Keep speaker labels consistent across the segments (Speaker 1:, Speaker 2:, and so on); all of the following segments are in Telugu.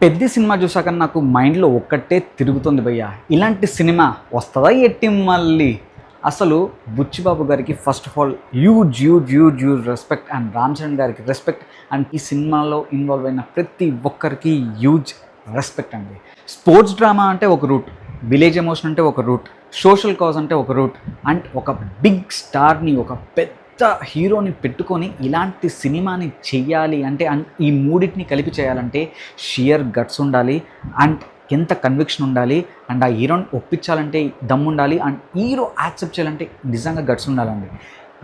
Speaker 1: పెద్ద సినిమా చూసాక నాకు మైండ్లో ఒక్కటే తిరుగుతుంది భయ్య. ఇలాంటి సినిమా వస్తుందా ఎట్టి మళ్ళీ? అసలు బుచ్చిబాబు గారికి first of all huge huge huge huge respect, and Ram Charan గారికి రెస్పెక్ట్, అండ్ ఈ సినిమాలో ఇన్వాల్వ్ అయిన ప్రతి ఒక్కరికి హ్యూజ్ రెస్పెక్ట్ అండి. స్పోర్ట్స్ డ్రామా అంటే ఒక రూట్, విలేజ్ ఎమోషన్ అంటే ఒక రూట్, సోషల్ కాజ్ అంటే ఒక రూట్, అండ్ ఒక బిగ్ స్టార్ని, ఒక పెద్ద హీరోని పెట్టుకొని ఇలాంటి సినిమాని చెయ్యాలి అంటే, ఈ మూడింటిని కలిపి చేయాలంటే షియర్ గట్స్ ఉండాలి, అండ్ ఎంత కన్విక్షన్ ఉండాలి, అండ్ ఆ హీరోని ఒప్పించాలంటే దమ్ ఉండాలి, అండ్ హీరో యాక్సెప్ట్ చేయాలంటే నిజంగా గట్స్ ఉండాలండి.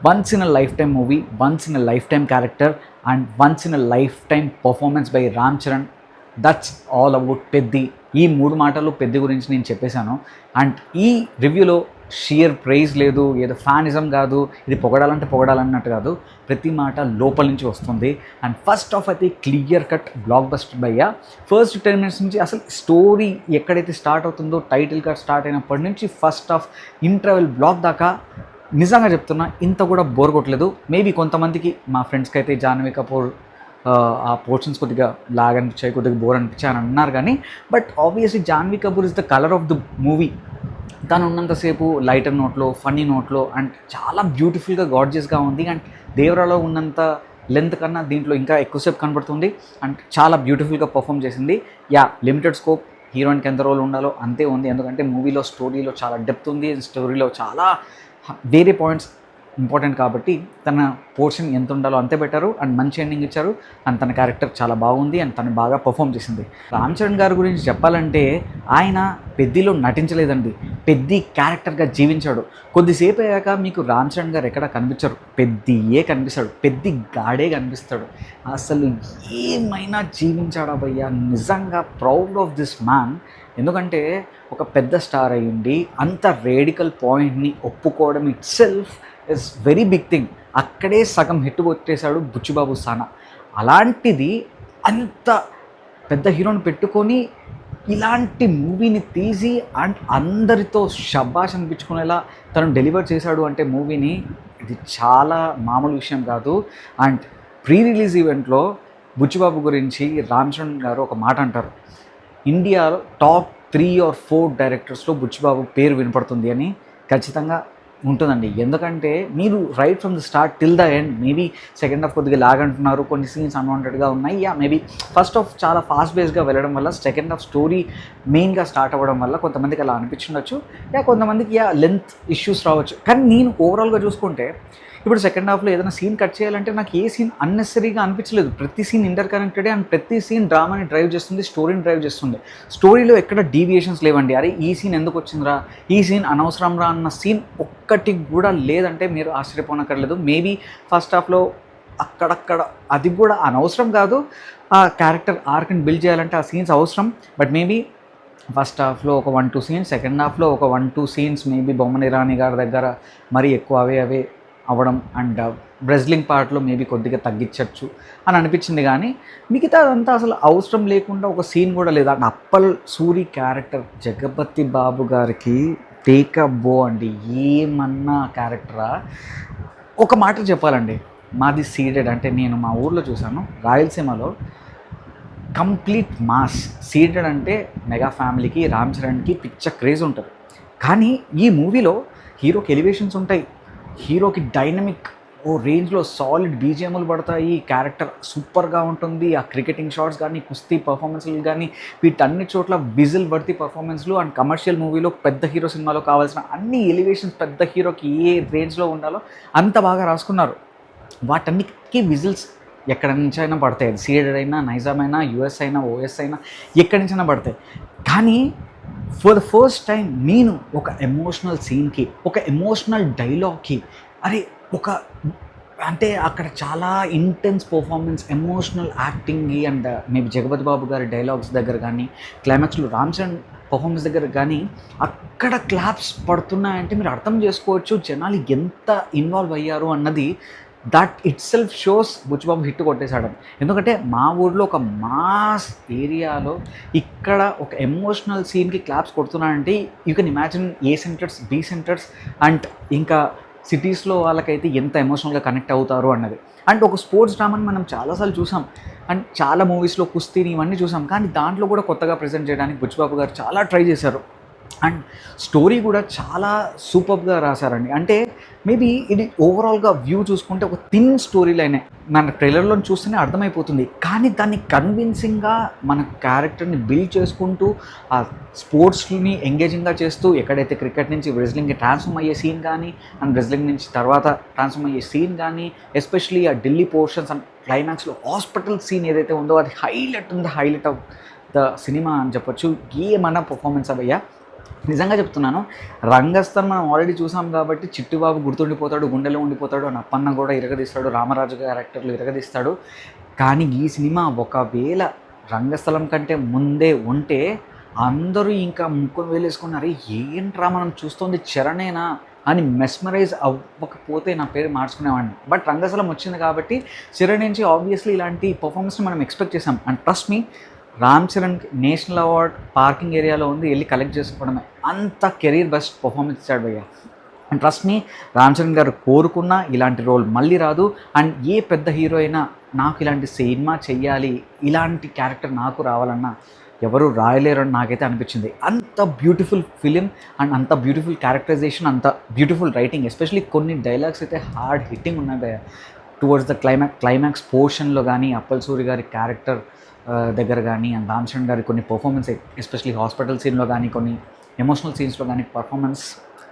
Speaker 1: Once in a life time movie, once in a life time character, and once in a life time performance by Ram Charan. That's all about Peddi. ఈ మూడు మాటలు పెద్ది గురించి నేను చెప్పేశాను. అండ్ ఈ రివ్యూలో షియర్ ప్రైజ్ లేదు, ఏదో ఫ్యానిజం కాదు, ఇది పొగడాలంటే పొగడాలన్నట్టు కాదు, ప్రతి మాట లోపల నుంచి వస్తుంది. అండ్ ఫస్ట్ ఆఫ్ అయితే క్లియర్ కట్ బ్లాక్ బస్టర్ భయ్యా. ఫస్ట్ 10 minutes నుంచి అసలు స్టోరీ ఎక్కడైతే స్టార్ట్ అవుతుందో, టైటిల్ కార్డ్ స్టార్ట్ అయినప్పటి నుంచి ఫస్ట్ ఆఫ్ ఇంటర్వెల్ బ్లాక్ దాకా నిజంగా చెప్తున్నా ఇంత కూడా బోర్ కొట్టలేదు. మేబీ కొంతమందికి, మా ఫ్రెండ్స్కి అయితే జాహ్నవి కపూర్ ఆ పోర్షన్స్ కొద్దిగా లాగ్ అనిపించాయి, కొద్దిగా బోర్ అనిపించాయి అని అన్నారు. కానీ but obviously Jahnavi Kapoor is the colour of the movie. తను ఉన్నంతసేపు లైటర్ నోట్లో, ఫన్నీ నోట్లో, అండ్ చాలా బ్యూటిఫుల్గా గార్జియస్గా ఉంది. అండ్ దేవరాలో ఉన్నంత లెంత్ కన్నా దీంట్లో ఇంకా ఎక్కువసేపు కనబడుతుంది. అండ్ చాలా బ్యూటిఫుల్గా పర్ఫామ్ చేసింది. లిమిటెడ్ స్కోప్, హీరోయిన్కి ఎంత రోల్ ఉండాలో అంతే ఉంది. ఎందుకంటే మూవీలో స్టోరీలో చాలా డెప్త్ ఉంది, స్టోరీలో చాలా వేరే పాయింట్స్ ఇంపార్టెంట్ కాబట్టి తన పోర్షన్ ఎంత ఉండాలో అంతే పెట్టారు. అండ్ మంచి ఎండింగ్ ఇచ్చారు. అండ్ తన క్యారెక్టర్ చాలా బాగుంది, అండ్ తను బాగా పర్ఫామ్ చేసింది. రామ్ చరణ్ గారి గురించి చెప్పాలంటే ఆయన పెద్దిలో నటించలేదండి, పెద్ది క్యారెక్టర్గా జీవించాడు. కొద్దిసేపు అయ్యాక మీకు రామ్ చరణ్ గారు ఎక్కడ కనిపించరు, పెద్దియే కనిపిస్తాడు, పెద్ది గాడే కనిపిస్తాడు. అసలు ఏమైనా జీవించాడా భయ్యా. నిజంగా ప్రౌడ్ ఆఫ్ దిస్ మ్యాన్. ఎందుకంటే ఒక పెద్ద స్టార్ అయ్యింది, అంత రేడికల్ పాయింట్ని ఒప్పుకోవడం itself is very big thing. అక్కడే సగం హిట్ కొట్టేశాడు బుచ్చిబాబు సానా. అలాంటిది అంత పెద్ద హీరోని పెట్టుకొని ఇలాంటి మూవీని తీసి అండ్ అందరితో షబాష్ అనిపించుకునేలా తను డెలివర్ చేశాడు అంటే మూవీని, ఇది చాలా మామూలు విషయం కాదు. అండ్ ప్రీ రిలీజ్ ఈవెంట్లో బుచ్చిబాబు గురించి రామ్ చరణ్ గారు ఒక మాట అంటారు, ఇండియాలో టాప్ 3 or 4 డైరెక్టర్స్లో బుచ్చిబాబు పేరు వినపడుతుంది అని. ఖచ్చితంగా ఉంటుందండి. ఎందుకంటే మీరు right from the start till the end, maybe second half కొద్దిగా లాగ్ అంటున్నారు, కొన్ని సీన్స్ అన్వాంటెడ్గా ఉన్నాయి. మేబీ ఫస్ట్ హాఫ్ చాలా ఫాస్ట్ బేస్గా వెళ్ళడం వల్ల, సెకండ్ హాఫ్ స్టోరీ మెయిన్గా స్టార్ట్ అవ్వడం వల్ల కొంతమందికి అలా అనిపించుండొచ్చు, కొంతమందికి లెంత్ ఇష్యూస్ రావచ్చు. కానీ నేను ఓవరాల్గా చూసుకుంటే ఇప్పుడు సెకండ్ హాఫ్లో ఏదైనా సీన్ కట్ చేయాలంటే నాకు ఏ సీన్ అన్నెసరీగా అనిపించలేదు. ప్రతి సీన్ ఇంటర్ కనెక్టెడ్, అండ్ ప్రతి సీన్ డ్రామాని డ్రైవ్ చేస్తుంది, స్టోరీని డ్రైవ్ చేస్తుంది. స్టోరీలో ఎక్కడ డీవియేషన్స్ లేవండి. అరే ఈ సీన్ ఎందుకు వచ్చిందిరా, ఈ సీన్ అనవసరం రా అన్న సీన్ ఒక్కటి కూడా లేదంటే మీరు ఆశ్చర్యపోనక్కర్లేదు. మేబీ ఫస్ట్ హాఫ్లో అక్కడక్కడ అది కూడా అనవసరం కాదు, ఆ క్యారెక్టర్ ఆర్క్ని బిల్డ్ చేయాలంటే ఆ సీన్స్ అవసరం. బట్ మేబీ ఫస్ట్ హాఫ్లో ఒక 1-2 సీన్స్, సెకండ్ హాఫ్లో ఒక 1-2 సీన్స్ మేబీ బొమ్మన ఇరానీ గారి దగ్గర మరీ ఎక్కువ అవే అవ్వడం, అండ్ బ్రెజ్లింగ్ పార్ట్లో మేబీ కొద్దిగా తగ్గించవచ్చు అని అనిపించింది. కానీ మిగతా అదంతా అసలు అవసరం లేకుండా ఒక సీన్ కూడా లేదు. అండ్ అప్పల్ సూరి క్యారెక్టర్ జగపతి బాబు గారికి టేకబో అండి, ఏమన్నా క్యారెక్టరా. ఒక మాట చెప్పాలండి, మాది సీడెడ్ అంటే నేను మా ఊర్లో చూశాను, రాయలసీమలో కంప్లీట్ మాస్. సీడెడ్ అంటే మెగా ఫ్యామిలీకి, రామ్ చరణ్కి పిచ్చ క్రేజ్ ఉంటుంది. కానీ ఈ మూవీలో హీరోకి ఎలివేషన్స్ ఉంటాయి, హీరోకి డైనమిక్ ఓ రేంజ్లో సాలిడ్ బీజిఎంలు పడతాయి, క్యారెక్టర్ సూపర్గా ఉంటుంది. ఆ క్రికెటింగ్ షాట్స్ కానీ, కుస్తీ పర్ఫార్మెన్స్లు కానీ, వీటన్ని చోట్ల విజిల్ పడితే పర్ఫార్మెన్స్లు. అండ్ కమర్షియల్ మూవీలో పెద్ద హీరో సినిమాలో కావాల్సిన అన్ని ఎలివేషన్స్ పెద్ద హీరోకి ఏ రేంజ్లో ఉండాలో అంత బాగా రాసుకున్నారు. వాటన్నిటికీ విజిల్స్ ఎక్కడి నుంచైనా పడతాయి, అది సీడెడ్ అయినా, నైజాం అయినా, యూఎస్ అయినా, ఓఎస్ అయినా, ఎక్కడి నుంచైనా పడతాయి. కానీ ఫర్ ద ఫస్ట్ టైం నేను ఒక ఎమోషనల్ సీన్కి, ఒక ఎమోషనల్ డైలాగ్కి, అరే అంటే అక్కడ చాలా intense performance, emotional acting, and maybe Jagapathi Babu గారి డైలాగ్స్ దగ్గర కానీ, క్లైమాక్స్లో రామ్ చరణ్ పర్ఫార్మెన్స్ దగ్గర కానీ అక్కడ క్లాప్స్ పడుతున్నాయంటే మీరు అర్థం చేసుకోవచ్చు జనాలు ఎంత ఇన్వాల్వ్ అయ్యారు అన్నది. That itself shows Buchibabu hit కొట్టేశాడని. ఎందుకంటే మా ఊర్లో ఒక మాస్ ఏరియాలో ఇక్కడ ఒక ఎమోషనల్ సీన్కి క్లాప్స్ కొడుతున్నాడంటే you can imagine A centres, B centres, and ఇంకా సిటీస్లో వాళ్ళకైతే ఎంత ఎమోషనల్గా కనెక్ట్ అవుతారు అన్నది. అండ్ ఒక స్పోర్ట్స్ డ్రామాని మనం చాలాసార్లు చూసాం అండ్ చాలా మూవీస్లో కుస్తీని ఇవన్నీ చూసాం, కానీ దాంట్లో కూడా కొత్తగా ప్రజెంట్ చేయడానికి బుచ్చిబాబు గారు చాలా ట్రై చేశారు. అండ్ స్టోరీ కూడా చాలా సూపర్గా రాశారండి. అంటే మేబీ ఇది ఓవరాల్గా వ్యూ చూసుకుంటే ఒక థిన్ స్టోరీ లైనే, మన ట్రైలర్లో చూస్తేనే అర్థమైపోతుంది. కానీ దాన్ని కన్విన్సింగ్గా మన క్యారెక్టర్ని బిల్డ్ చేసుకుంటూ ఆ స్పోర్ట్స్ని ఎంగేజింగ్గా చేస్తూ, ఎక్కడైతే క్రికెట్ నుంచి రెజ్లింగ్కి ట్రాన్స్ఫార్మ్ అయ్యే సీన్ కానీ అండ్ రెజ్లింగ్ నుంచి తర్వాత ట్రాన్స్ఫార్మ్ అయ్యే సీన్ కానీ, ఎస్పెషలీ ఆ ఢిల్లీ పోర్షన్స్ అండ్ క్లైమాక్స్లో హాస్పిటల్ సీన్ ఏదైతే ఉందో అది హైలైట్ ఆఫ్ ద సినిమా అని చెప్పొచ్చు. ఏమన్నా పర్ఫార్మెన్స్ అవ్వయ్యా, నిజంగా చెప్తున్నాను. రంగస్థలం మనం ఆల్రెడీ చూసాం కాబట్టి చిట్టుబాబు గుర్తుండిపోతాడు, గుండెలో ఉండిపోతాడు, అప్పన్న కూడా ఇరగదీస్తాడు, రామరాజు క్యారెక్టర్లు ఇరగదీస్తాడు. కానీ ఈ సినిమా ఒకవేళ రంగస్థలం కంటే ముందే ఉంటే అందరూ ఇంకా ముక్కును వేలేసుకున్నారు, ఏంట్రా మనం చూస్తుంది చరణేనా అని మెస్మరైజ్ అవ్వకపోతే నా పేరు మార్చుకునేవాడిని. బట్ రంగస్థలం వచ్చింది కాబట్టి చరణ్ నుంచి ఆబ్వియస్లీ ఇలాంటి పర్ఫార్మెన్స్ని మనం ఎక్స్పెక్ట్ చేసాం. And trust me, Ram Charan national award parking ఏరియాలో ఉంది, వెళ్ళి కలెక్ట్ చేసుకోవడమే. అంత కెరీర్ బెస్ట్ పర్ఫార్మెన్స్ ఇచ్చాడు భయ్య. And trust me, Ram Charan గారు కోరుకున్న ఇలాంటి రోల్ మళ్ళీ రాదు. అండ్ ఏ పెద్ద హీరో అయినా నాకు ఇలాంటి సినిమా చెయ్యాలి, ఇలాంటి క్యారెక్టర్ నాకు రావాలన్నా ఎవరు రాయలేరు అని నాకైతే అనిపించింది. అంత బ్యూటిఫుల్ ఫిలిం అండ్ అంత బ్యూటిఫుల్ క్యారెక్టరైజేషన్, అంత బ్యూటిఫుల్ రైటింగ్, ఎస్పెషలీ కొన్ని డైలాగ్స్ అయితే హార్డ్ హిట్టింగ్ ఉన్నాయి భయ్య. టువర్డ్స్ ద క్లైమాక్స్ పోర్షన్లో కానీ అప్పల్ సూరి గారి క్యారెక్టర్ దగ్గర కానీ అండ్ రామ్ చరణ్ గారి కొన్ని పర్ఫార్మెన్స్, ఎస్పెషలీ హాస్పిటల్ సీన్లో కానీ కొన్ని ఎమోషనల్ సీన్స్లో కానీ పర్ఫార్మెన్స్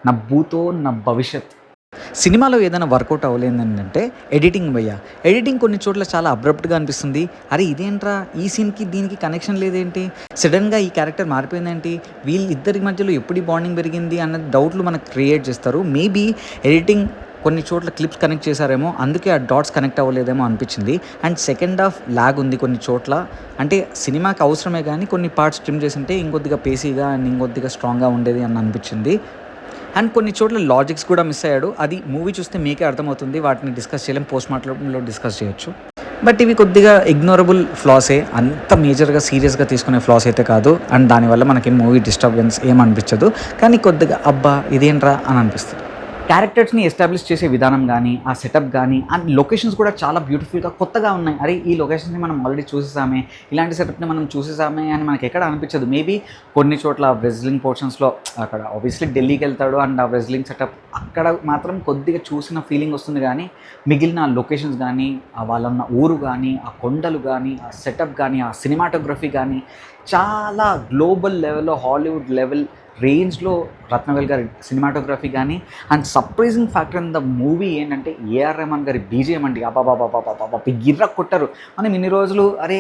Speaker 1: నా భూతో నా భవిష్యత్. సినిమాలో ఏదైనా వర్కౌట్ అవ్వలేదు ఏంటంటే ఎడిటింగ్ భయ్య. ఎడిటింగ్ కొన్ని చోట్ల చాలా అబ్రప్ట్గా అనిపిస్తుంది. అరే ఇదేంట్రా, ఈ సీన్కి దీనికి కనెక్షన్ లేదేంటి, సడన్గా ఈ క్యారెక్టర్ మారిపోయిందేంటి, వీళ్ళిద్దరి మధ్యలో ఎప్పుడు బాండింగ్ పెరిగింది అన్న డౌట్లు మనకు క్రియేట్ చేస్తారు. మేబీ ఎడిటింగ్ కొన్ని చోట్ల క్లిప్స్ కనెక్ట్ చేశారేమో, అందుకే ఆ డాట్స్ కనెక్ట్ అవ్వలేదేమో అనిపించింది. అండ్ సెకండ్ హాఫ్ లాగ్ ఉంది కొన్ని చోట్ల. అంటే సినిమాకి అవసరమే కానీ కొన్ని పార్ట్స్ ట్రిమ్ చేసింటే ఇంకొద్దిగా పేసీగా అండ్ ఇంకొద్దిగా స్ట్రాంగ్గా ఉండేది అని అనిపించింది. అండ్ కొన్ని చోట్ల లాజిక్స్ కూడా మిస్ అయ్యాడు. అది మూవీ చూస్తే మీకే అర్థమవుతుంది, వాటిని డిస్కస్ చేయలేం, పోస్ట్ మార్టంలో డిస్కస్ చేయొచ్చు. బట్ ఇవి కొద్దిగా ఇగ్నోరబుల్ ఫ్లాసే, అంత మేజర్గా సీరియస్గా తీసుకునే ఫ్లాస్ అయితే కాదు. అండ్ దానివల్ల మనకి మూవీ డిస్టర్బెన్స్ ఏమనిపించదు, కానీ కొద్దిగా అబ్బా ఇదేంట్రా అని అనిపిస్తుంది. క్యారెక్టర్స్ని ఎస్టాబ్లిష్ చేసే విధానం కానీ ఆ సెటప్ కానీ అండ్ లొకేషన్స్ కూడా చాలా బ్యూటిఫుల్గా కొత్తగా ఉన్నాయి. అరే ఈ లొకేషన్స్ని మనం ఆల్రెడీ చూసేసామే, ఇలాంటి సెటప్ని మనం చూసేసామే అని మనకి ఎక్కడ అనిపించదు. మేబీ కొన్ని చోట్ల రెజ్లింగ్ పోర్షన్స్లో అక్కడ ఆబ్వియస్లీ ఢిల్లీకి వెళ్తాడు అండ్ ఆ రెజ్లింగ్ సెటప్ అక్కడ మాత్రం కొద్దిగా చూసిన ఫీలింగ్ వస్తుంది. కానీ మిగిలిన లొకేషన్స్ కానీ వాళ్ళన్న ఊరు కానీ ఆ కొండలు కానీ ఆ సెటప్ కానీ ఆ సినిమాటోగ్రఫీ కానీ చాలా గ్లోబల్ లెవెల్లో హాలీవుడ్ లెవెల్ రేంజ్లో రత్నవేల్ గారి సినిమాటోగ్రఫీ కానీ and surprising factor in the movie ఏంటంటే ఏఆర్ రెహమాన్ గారి బీజిఎం అండి. అబాబాబాబాబాబా గిర్ర కొట్టారు. మనం ఇన్ని రోజులు అరే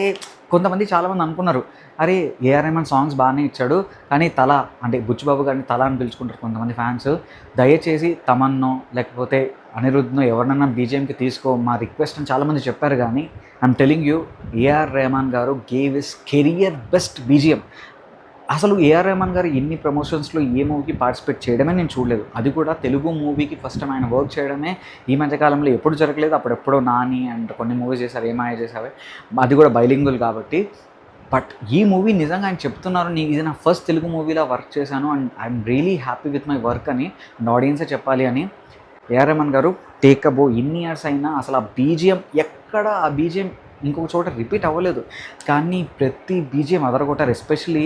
Speaker 1: కొంతమంది చాలామంది అనుకున్నారు అరే ఏఆర్ రెహమాన్ సాంగ్స్ బాగానే ఇచ్చాడు కానీ తల అంటే బుచ్చిబాబు గారిని తల అని పిలుచుకుంటారు కొంతమంది ఫ్యాన్స్, దయచేసి తమన్నో లేకపోతే అనిరుద్ధ్నో ఎవరినైనా బీజిఎంకి తీసుకో మా రిక్వెస్ట్ అని చాలామంది చెప్పారు. కానీ I'm telling you, AR Rahman గారు gave his career best BGM. అసలు ఏఆర్ రెహమాన్ గారు ఎన్ని ప్రమోషన్స్లో ఏ మూవీకి పార్టిసిపేట్ చేయడమే నేను చూడలేదు. అది కూడా తెలుగు మూవీకి ఫస్ట్ టైం ఆయన వర్క్ చేయడమే ఈ మధ్యకాలంలో ఎప్పుడు జరగలేదు. అప్పుడెప్పుడో నాని అండ్ కొన్ని మూవీస్ చేశారు, ఏమాయ చేసావే, అది కూడా బైలింగుల్ కాబట్టి. బట్ ఈ మూవీ నిజంగా ఆయన చెప్తున్నారు నేను ఇది నా ఫస్ట్ తెలుగు మూవీలో వర్క్ చేశాను and I'm really happy with my work అని అండ్ ఆడియన్సే చెప్పాలి అని. ఏఆర్ రెహమాన్ గారు టేకబో ఇన్ని ఇయర్స్ అయినా అసలు ఆ బీజిఎం ఎక్కడ ఆ బీజిఎం ఇంకొక చోట రిపీట్ అవ్వలేదు, కానీ ప్రతి బీజిఎం అదరగొట్టారు. ఎస్పెషలీ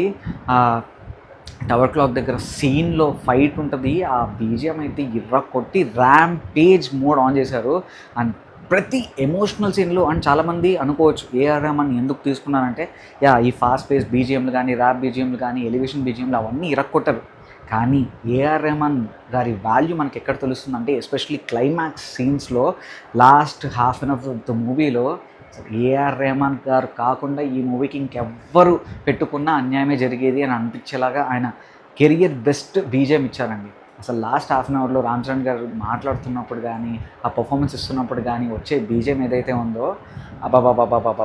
Speaker 1: టవర్ క్లాక్ దగ్గర సీన్లో ఫైట్ ఉంటుంది, ఆ బీజిఎం అయితే ఇర్ర కొట్టి ర్యాంపేజ్ మోడ్ ఆన్ చేశారు. అండ్ ప్రతి ఎమోషనల్ సీన్లో అండ్ చాలామంది అనుకోవచ్చు ఏఆర్ రెహమాన్ ఎందుకు తీసుకున్నారంటే ఈ ఫాస్ట్ పేస్ బీజిఎంలు కానీ ర్యాప్ బీజిఎంలు కానీ ఎలివేషన్ బీజిఎంలు అవన్నీ ఇరక్కొట్టారు. కానీ ఏఆర్ రెహమాన్ గారి వాల్యూ మనకి ఎక్కడ తెలుస్తుందంటే ఎస్పెషలీ క్లైమాక్స్ సీన్స్లో last half an hour of the మూవీలో ఏఆర్ రెహమాన్ గారు కాకుండా ఈ మూవీకి ఇంకెవ్వరు పెట్టుకున్నా అన్యాయమే జరిగేది అని అనిపించేలాగా ఆయన కెరియర్ బెస్ట్ బీజిఎం ఇచ్చారండి. అసలు లాస్ట్ హాఫ్ అన్ అవర్లో రామ్ చరణ్ గారు మాట్లాడుతున్నప్పుడు కానీ ఆ పర్ఫార్మెన్స్ ఇస్తున్నప్పుడు కానీ వచ్చే బీజిఎం ఏదైతే ఉందో అబాబాబాబాబా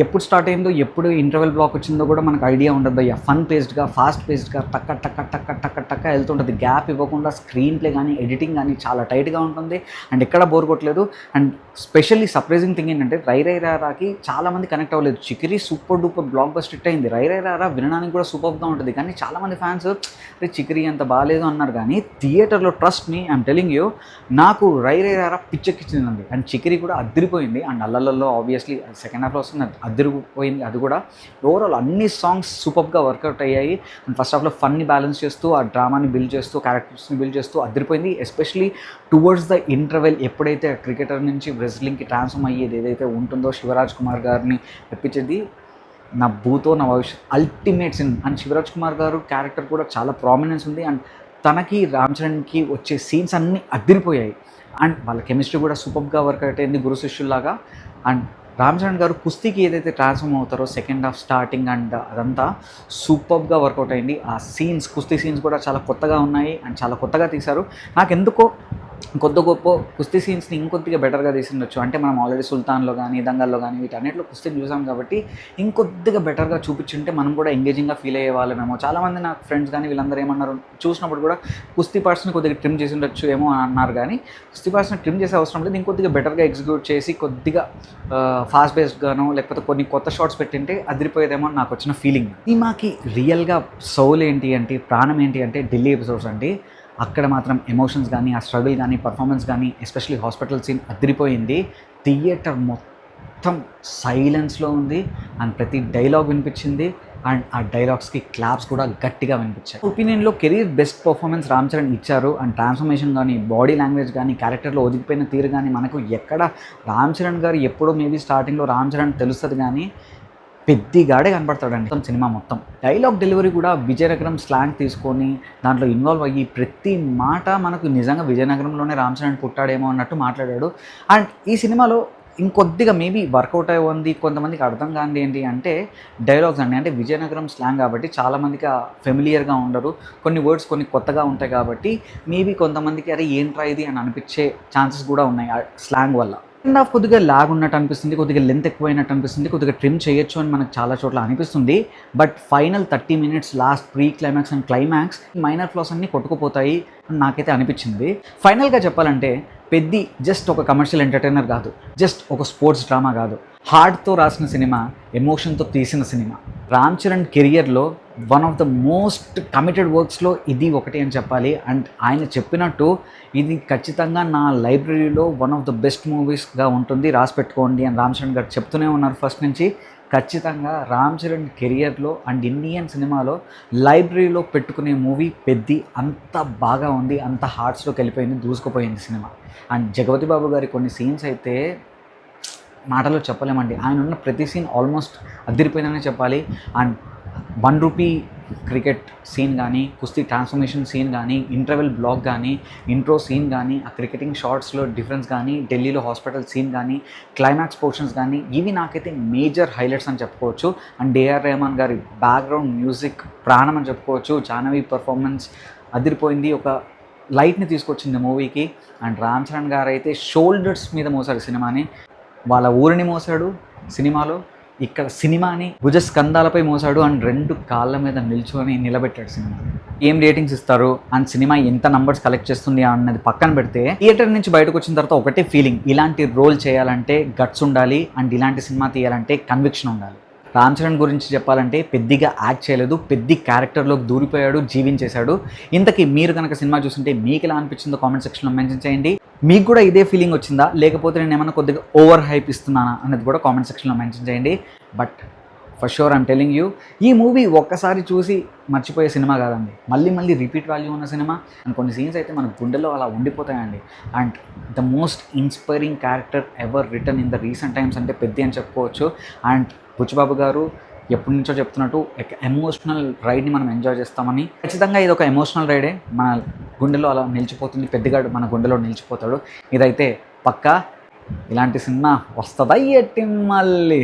Speaker 1: ఎప్పుడు స్టార్ట్ అయిందో ఎప్పుడు ఇంటర్వెల్ బ్లాక్ వచ్చిందో కూడా మనకు ఐడియా ఉండదు. ఫన్ పేస్డ్గా ఫాస్ట్ పేస్డ్గా టక్క టక్క టక్క టక్క టక్క వెళ్తుంటుంది. గ్యాప్ ఇవ్వకుండా స్క్రీన్ ప్లే కానీ ఎడిటింగ్ కానీ చాలా టైట్గా ఉంటుంది అండ్ ఎక్కడ బోర్ కొట్టలేదు. అండ్ స్పెషల్లీ సర్ప్రైజింగ్ థింగ్ ఏంటంటే రై రై రారాకి చాలామంది కనెక్ట్ అవ్వలేదు. Chikiri super duper blockbuster hit అయింది. రై రై రారా వినడానికి కూడా సూపర్గా ఉంటుంది, కానీ చాలామంది ఫ్యాన్స్ చికిరి అంత బాగాలేదు అన్నారు. కానీ థియేటర్లో trust me I'm telling you, నాకు రై రే రారా పిచ్చెక్కించిందండి. అండ్ చికిరి కూడా అద్దరిపోయింది. అండ్ అల్లల్లో ఆబ్వియస్లీ సెకండ్ హాఫ్లో వస్తుంది, అద్దరిపోయింది అది కూడా. ఓవరాల్ అన్ని సాంగ్స్ సూపర్గా వర్కౌట్ అయ్యాయి. అండ్ ఫస్ట్ హాఫ్లో ఫన్ని బ్యాలెన్స్ చేస్తూ, ఆ డ్రామాని బిల్డ్ చేస్తూ, క్యారెక్టర్స్ని బిల్డ్ చేస్తూ అద్దరిపోయింది. ఎస్పెషలీ టువర్డ్స్ ద ఇంటర్వెల్ ఎప్పుడైతే క్రికెటర్ నుంచి రెజ్లింగ్కి ట్రాన్స్ఫార్మ్ అయ్యేది ఏదైతే ఉంటుందో, శివరాజ్ కుమార్ గారిని తెప్పించేది నా భూతో నా భవిష్యత్ ultimate scene. And Shivaraj Kumar garu character కూడా చాలా ప్రామినెన్స్ ఉంది. అండ్ తనకి రామ్ చరణ్కి వచ్చే సీన్స్ అన్నీ అద్దరిపోయాయి. అండ్ వాళ్ళ కెమిస్ట్రీ కూడా సూపర్గా వర్కౌట్ అయింది గురు శిష్యుల్లాగా. అండ్ రామ్ చరణ్ గారు కుస్తీకి ఏదైతే ట్రాన్స్ఫార్మ్ అవుతారో సెకండ్ హాఫ్ స్టార్టింగ్ అండ్ అదంతా సూపర్గా వర్కౌట్ అయింది. ఆ సీన్స్, కుస్తీ సీన్స్ కూడా చాలా కొత్తగా ఉన్నాయి అండ్ చాలా కొత్తగా తీశారు. నాకు ఎందుకో కొద్ది గొప్ప కుస్తీ సీన్స్ని ఇంకొద్దిగా బెటర్గా తీసిండొచ్చు. అంటే మనం ఆల్రెడీ సుల్తాన్లో కానీ దంగల్లో కానీ వీటన్నిటిలో కుస్తీని చూసాం కాబట్టి ఇంకొద్దిగా బెటర్గా చూపించుంటే మనం కూడా ఎంగేజింగ్గా ఫీల్ అయ్యే వాళ్ళమేమో. చాలామంది నాకు ఫ్రెండ్స్ కానీ వీళ్ళందరూ ఏమన్నారు, చూసినప్పుడు కూడా కుస్తీ పార్ట్స్ని కొద్దిగా ట్రిమ్ చేసి ఉండొచ్చు ఏమో అన్నారు. కానీ కుస్తీ పార్ట్స్ని ట్రిమ్ చేసే అవసరం లేదు, ఇంకొద్దిగా బెటర్గా ఎగ్జిక్యూట్ చేసి కొద్దిగా ఫాస్ట్ బేస్డ్గానో లేకపోతే కొన్ని కొత్త షార్ట్స్ పెట్టింటే అదిరిపోయేదేమో అని నాకు వచ్చిన ఫీలింగ్. సినిమాకి రియల్గా సోల్ ఏంటి అంటే, ప్రాణం ఏంటి అంటే ఢిల్లీ ఎపిసోడ్స్ అండి. అక్కడ మాత్రం ఎమోషన్స్ కానీ, ఆ స్ట్రగుల్ కానీ, పర్ఫార్మెన్స్ కానీ, ఎస్పెషలీ హాస్పిటల్ సీన్ అదిరిపోయింది. థియేటర్ మొత్తం సైలెన్స్లో ఉంది అండ్ ప్రతి డైలాగ్ వినిపించింది. అండ్ ఆ డైలాగ్స్కి క్లాప్స్ కూడా గట్టిగా వినిపించాయి. ఒపీనియన్లో career best performance Ram Charan ఇచ్చారు. అండ్ ట్రాన్స్ఫర్మేషన్ కానీ, బాడీ లాంగ్వేజ్ కానీ, క్యారెక్టర్లో ఒదిగిపోయిన తీరు కానీ, మనకు ఎక్కడ రామ్ చరణ్ గారు ఎప్పుడో మేబీ స్టార్టింగ్లో రామ్ చరణ్ తెలుస్తుంది కానీ పెద్దిగాడే కనపడతాడండి మొత్తం సినిమా మొత్తం. డైలాగ్ డెలివరీ కూడా విజయనగరం స్లాంగ్ తీసుకొని దాంట్లో ఇన్వాల్వ్ అయ్యి ప్రతి మాట మనకు నిజంగా విజయనగరంలోనే రామ్ చరణ్ పుట్టాడేమో అన్నట్టు మాట్లాడాడు. అండ్ ఈ సినిమాలో ఇంకొద్దిగా మేబీ వర్కౌట్ అయ్యింది, కొంతమందికి అర్థం కానిది ఏంటి అంటే డైలాగ్స్ అండి. అంటే విజయనగరం స్లాంగ్ కాబట్టి చాలామందికి ఫెమిలియర్గా ఉండరు, కొన్ని వర్డ్స్ కొన్ని కొత్తగా ఉంటాయి కాబట్టి మేబీ కొంతమందికి అరే ఏంట్రా ఇది అని అనిపించే ఛాన్సెస్ కూడా ఉన్నాయి ఆ స్లాంగ్ వల్ల. సెకండ్ హాఫ్ కొద్దిగా లాగ్ ఉన్నట్టు అనిపిస్తుంది, కొద్దిగా లెంత్ ఎక్కువైనట్టు అనిపిస్తుంది, కొద్దిగా ట్రిమ్ చేయొచ్చు అని మనకు చాలా చోట్ల అనిపిస్తుంది. But final 30 minutes last pre climax and climax minor flaws అన్నీ కొట్టుకుపోతాయి అని నాకైతే అనిపించింది. ఫైనల్గా చెప్పాలంటే పెద్ది జస్ట్ ఒక కమర్షియల్ ఎంటర్టైనర్ కాదు, జస్ట్ ఒక స్పోర్ట్స్ డ్రామా కాదు, హార్ట్తో రాసిన సినిమా, ఎమోషన్తో తీసిన సినిమా. రామ్ చరణ్ కెరియర్లో one of the most committed వర్క్స్లో ఇది ఒకటి అని చెప్పాలి. అండ్ ఆయన చెప్పినట్టు ఇది ఖచ్చితంగా నా లైబ్రరీలో వన్ ఆఫ్ ద బెస్ట్ మూవీస్గా ఉంటుంది, రాసి పెట్టుకోండి అని రామ్ చరణ్ గారు చెప్తూనే ఉన్నారు ఫస్ట్ నుంచి. ఖచ్చితంగా రామ్ చరణ్ కెరియర్లో అండ్ ఇండియన్ సినిమాలో లైబ్రరీలో పెట్టుకునే మూవీ పెద్ది. అంత బాగా ఉంది, అంత హార్ట్స్లోకి వెళ్ళిపోయింది, దూసుకుపోయింది సినిమా. అండ్ జగపతి బాబు గారి కొన్ని సీన్స్ అయితే మాటలో చెప్పలేమండి. ఆయన ఉన్న ప్రతి సీన్ ఆల్మోస్ట్ అదిరిపోయిందనే చెప్పాలి. అండ్ 1 రూపీ క్రికెట్ సీన్ కానీ, కుస్తీ ట్రాన్స్ఫర్మేషన్ సీన్ కానీ, ఇంటర్వెల్ బ్లాక్ కానీ, ఇంట్రో సీన్ కానీ, ఆ క్రికెటింగ్ షార్ట్స్లో డిఫరెన్స్ కానీ, ఢిల్లీలో హాస్పిటల్ సీన్ కానీ, క్లైమాక్స్ పోర్షన్స్ కానీ, ఇవి నాకైతే మేజర్ హైలైట్స్ అని చెప్పుకోవచ్చు. అండ్ ఏఆర్ రెహమాన్ గారి బ్యాక్గ్రౌండ్ మ్యూజిక్ ప్రాణం అని చెప్పుకోవచ్చు. జాహ్నవి పర్ఫార్మెన్స్ అదిరిపోయింది, ఒక లైట్ని తీసుకొచ్చింది మూవీకి. అండ్ రామ్ చరణ్ గారు అయితే షోల్డర్స్ మీద మోసాడు సినిమాని. వాళ్ళ ఊరిని మోసాడు సినిమాలో, ఇక్కడ సినిమాని భుజస్కంధాలపై మోసాడు. అండ్ 2 కాళ్ళ మీద నిల్చొని నిలబెట్టాడు సినిమా. ఏం రేటింగ్స్ ఇస్తారు అండ్ సినిమా ఎంత నంబర్స్ కలెక్ట్ చేస్తుంది అన్నది పక్కన పెడితే, థియేటర్ నుంచి బయటకు వచ్చిన తర్వాత ఒకటే ఫీలింగ్, ఇలాంటి రోల్ చేయాలంటే గట్స్ ఉండాలి అండ్ ఇలాంటి సినిమా తీయాలంటే కన్విక్షన్ ఉండాలి. రామ్ చరణ్ గురించి చెప్పాలంటే పెద్దిగా యాక్ట్ చేయలేదు, పెద్ది క్యారెక్టర్లోకి దూరిపోయాడు, జీవించేశాడు. ఇంతకీ మీరు కనుక సినిమా చూస్తుంటే మీకు ఎలా అనిపించిందో కామెంట్ సెక్షన్లో మెన్షన్ చేయండి. మీకు కూడా ఇదే ఫీలింగ్ వచ్చిందా, లేకపోతే నేను ఏమైనా కొద్దిగా ఓవర్ హైప్ ఇస్తున్నానా అన్నది కూడా కామెంట్ సెక్షన్లో మెన్షన్ చేయండి. But for sure I'm telling you, ఈ మూవీ ఒక్కసారి చూసి మర్చిపోయే సినిమా కాదండి, మళ్ళీ మళ్ళీ రిపీట్ వాల్యూ ఉన్న సినిమా. అండ్ కొన్ని సీన్స్ అయితే మన గుండెల్లో అలా ఉండిపోతాయండి. And the most inspiring character ever written in the recent times అంటే పెద్ది అని చెప్పుకోవచ్చు. అండ్ బుచ్చిబాబు గారు ఎప్పటి నుంచో చెప్తున్నట్టు ఎమోషనల్ రైడ్ని మనం ఎంజాయ్ చేస్తామని. ఖచ్చితంగా ఇది ఒక ఎమోషనల్ రైడే, మన గుండెలో అలా నిలిచిపోతుంది, పెద్దగాడు మన గుండెలో నిలిచిపోతాడు. ఇదైతే పక్కా. ఇలాంటి సినిమా వస్తుందా ఎట్టి మళ్ళీ.